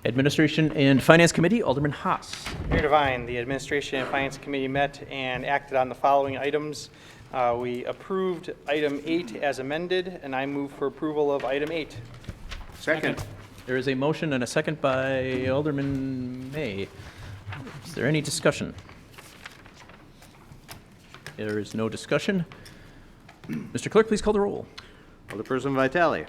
Administration and Finance Committee, Alderman Haas. Mayor Devine, the Administration and Finance Committee met and acted on the following items. We approved item 8 as amended, and I move for approval of item 8. Second. There is a motion and a second by Alderman May. Is there any discussion? There is no discussion. Mr. Clerk, please call the roll. Alderperson Vitale.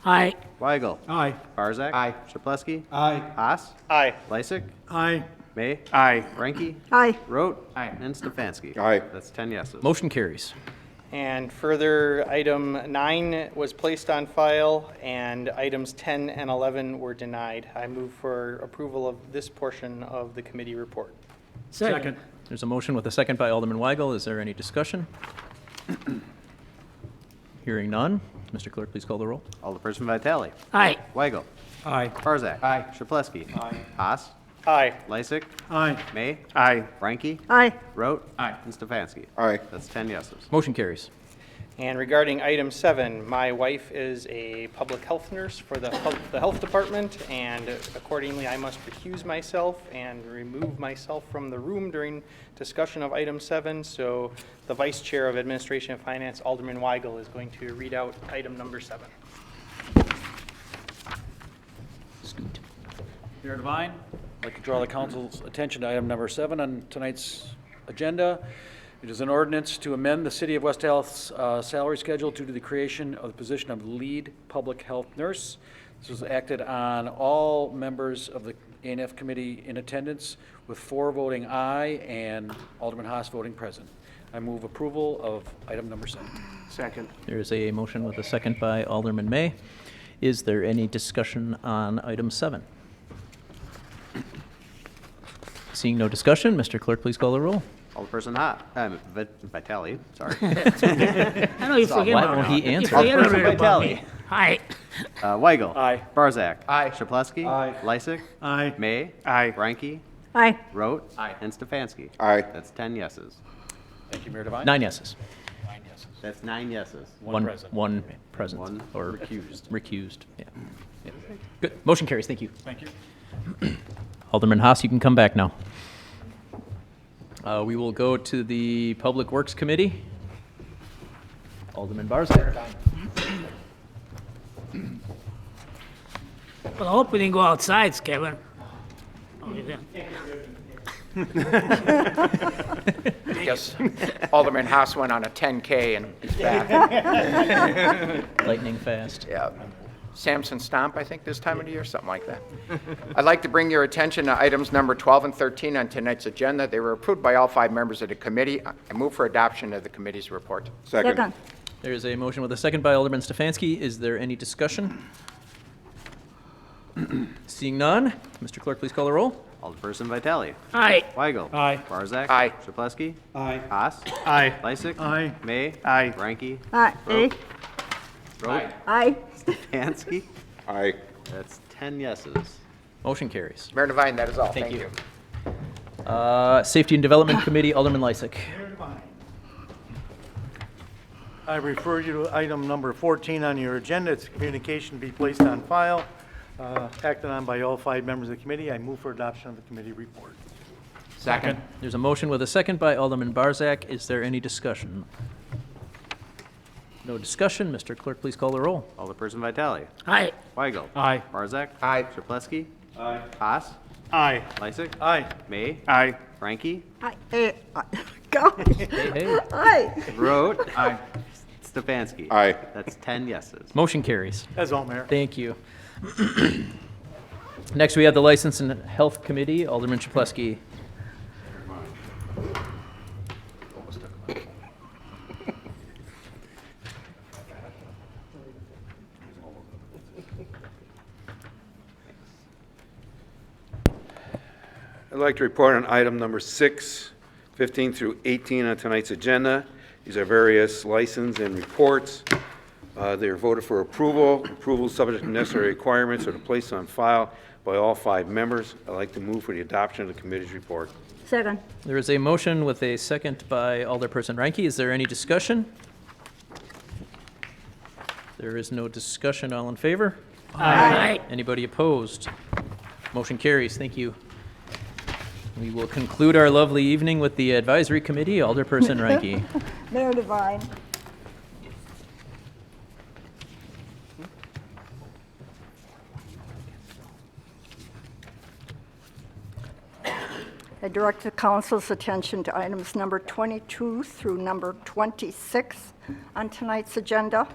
Aye. Weigel. Aye. Barzak. Aye. Shaplesky. Aye. Haas. Aye. Lysick. Aye. May. Aye. Ranky. Aye. Rote. Aye. And Stefanski. Aye. That's 10 yeses. Motion carries. And further, item 9 was placed on file, and items 10 and 11 were denied. I move for approval of this portion of the committee report. Second. There's a motion with a second by Alderman Weigel. Is there any discussion? Hearing none. Mr. Clerk, please call the roll. Alderperson Vitale. Aye. Weigel. Aye. Barzak. Aye. Shaplesky. Aye. Haas. Aye. Lysick. Aye. May. Aye. Ranky. Aye. Rote. Aye. And Stefanski. Aye. That's 10 yeses. Motion carries. And regarding item 7, my wife is a public health nurse for the health department, and accordingly, I must recuse myself and remove myself from the room during discussion of item 7. So the Vice Chair of Administration and Finance, Alderman Weigel, is going to read out item number 7. Scoot. Mayor Devine, I'd like to draw the council's attention to item number 7 on tonight's agenda. It is an ordinance to amend the City of West Allis salary schedule due to the creation of the position of lead public health nurse. This was acted on all members of the A&F committee in attendance, with 4 voting aye and Alderman Haas voting present. I move approval of item number 7. Second. There is a motion with a second by Alderman May. Is there any discussion on item 7? Seeing no discussion, Mr. Clerk, please call the roll. Alderperson Vitale. Sorry. I know you forget Why about won't me. he answer? You forget Alderperson about me. Vitale. Aye. Weigel. Aye. Barzak. Aye. Shaplesky. Aye. Lysick. Aye. May. Aye. Ranky. Aye. Rote. Aye. And Stefanski. Aye. That's 10 yeses. Thank you, Mayor Devine. 9 yeses. 9 yeses. That's 9 yeses. One present. One present. One or recused. Recused. Yeah. Yeah. Good. Motion carries. Thank you. Thank you. Alderman Haas, you can come back now. We will go to the Public Works Committee. Alderman Barzak. Well, I hope we didn't go outside, Kevin. Oh, you didn't. Yes, Alderman Haas went on a 10K and is back. Lightning fast. Yeah. Samson Stomp, I think, this time of the year, something like that. I'd like to bring your attention to items number 12 and 13 on tonight's agenda. They were approved by all 5 members of the committee. I move for adoption of the committee's report. Second. There is a motion with a second by Alderman Stefanski. Is there any discussion? Seeing none, Mr. Clerk, please call the roll. Alderperson Vitale. Aye. Weigel. Aye. Barzak. Aye. Shaplesky. Aye. Haas. Aye. Lysick. Aye. May. Aye. Ranky. Aye. Rote. Aye. Stefanski. Aye. That's 10 yeses. Motion carries. Mayor Devine, that is all. Thank Thank you. you. Safety and Development Committee, Alderman Lysick. I refer you to item number 14 on your agenda. It's a communication to be placed on file, acted on by all 5 members of the committee. I move for adoption of the committee report. Second. There's a motion with a second by Alderman Barzak. Is there any discussion? No discussion. Mr. Clerk, please call the roll. Alderperson Vitale. Aye. Weigel. Aye. Barzak. Aye. Shaplesky. Aye. Haas. Aye. Lysick. Aye. May. Aye. Ranky. Aye. God. Hey, hey. Aye. Rote. Aye. Stefanski. Aye. That's 10 yeses. Motion carries. That's all, Mayor. Thank you. Next, we have the License and Health Committee, Alderman Chaplesky. I'd like to report on item number 6, 15 through 18 on tonight's agenda. These are various license and reports. They are voted for approval. Approval subject to necessary requirements are placed on file by all 5 members. I'd like to move for the adoption of the committee's report. Second. There is a motion with a second by Alderperson Reinke. Is there any discussion? There is no discussion. All in favor? Aye. Anybody opposed? Motion carries. Thank you. We will conclude our lovely evening with the advisory committee. Alderperson Ranky. Mayor Devine. I direct the council's attention to items number 22 through number 26 on tonight's agenda.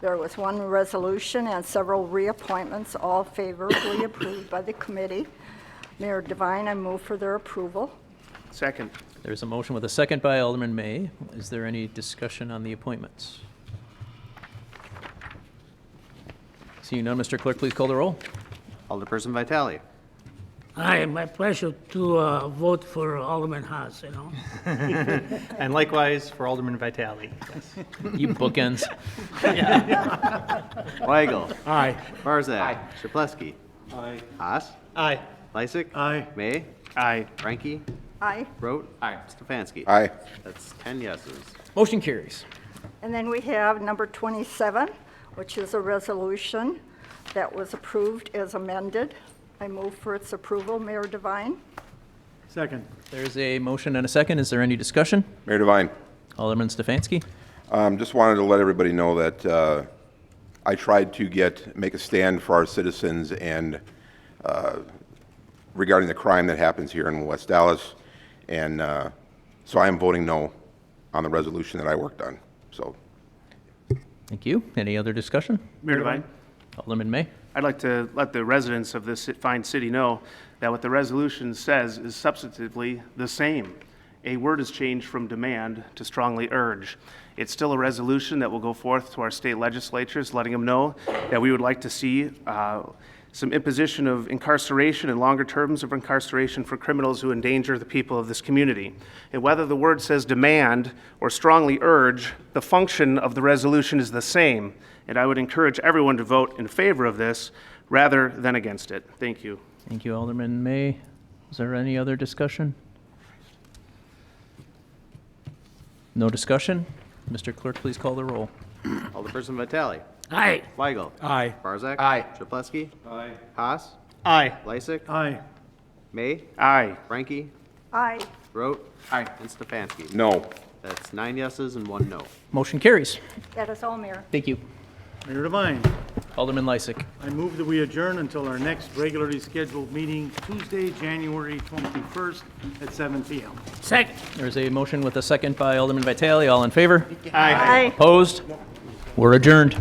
There was one resolution and several reappointments, all favorably approved by the committee. Mayor Devine, I move for their approval. Second. There's a motion with a second by Alderman May. Is there any discussion on the appointments? Seeing none, Mr. Clerk, please call the roll. Alderperson Vitale. Aye, my pleasure to vote for Alderman Haas, you know. And likewise for Alderman Vitale. You bookends. Weigel. Aye. Barzak. Chapletsky. Haas. Aye. Lysick. Aye. May. Aye. Ranky. Aye. Rote. Stefanski. Aye. That's 10 yeses. Motion carries. And then we have number 27, which is a resolution that was approved as amended. I move for its approval. Mayor Devine. Second. There's a motion and a second. Is there any discussion? Mayor Devine, Alderman Stefanski. just wanted to let everybody know that I tried to make a stand for our citizens and regarding the crime that happens here in West Dallas, and so I am voting no on the resolution that I worked on. So, Thank you. Any other discussion? Mayor Devine, Alderman May. I'd like to let the residents of this fine city know that what the resolution says is substantively the same. A word is changed from demand to strongly urge. It's still a resolution that will go forth to our state legislatures, letting them know that we would like to see some imposition of incarceration and longer terms of incarceration for criminals who endanger the people of this community. And whether the word says demand or strongly urge, the function of the resolution is the same. And I would encourage everyone to vote in favor of this rather than against it. Thank you. Thank you, Alderman May. Is there any other discussion? No discussion? Mr. Clerk, please call the roll. Alderperson Vitale. Aye. Weigel. Aye. Barzak. Aye. Chapletsky. Aye. Haas. Aye. Lysick. Aye. May. Aye. Ranky. Aye. Rote. Aye. And Stefanski. no. That's 9 yeses and 1 no. Motion carries. That is all, Mayor. Thank you. Mayor Devine, Alderman Lysick. I move that we adjourn until our next regularly scheduled meeting, Tuesday, January 21st at 7 p.m. Second. There's a motion with a second by Alderman Vitale. All in favor? Aye. Opposed? We're adjourned.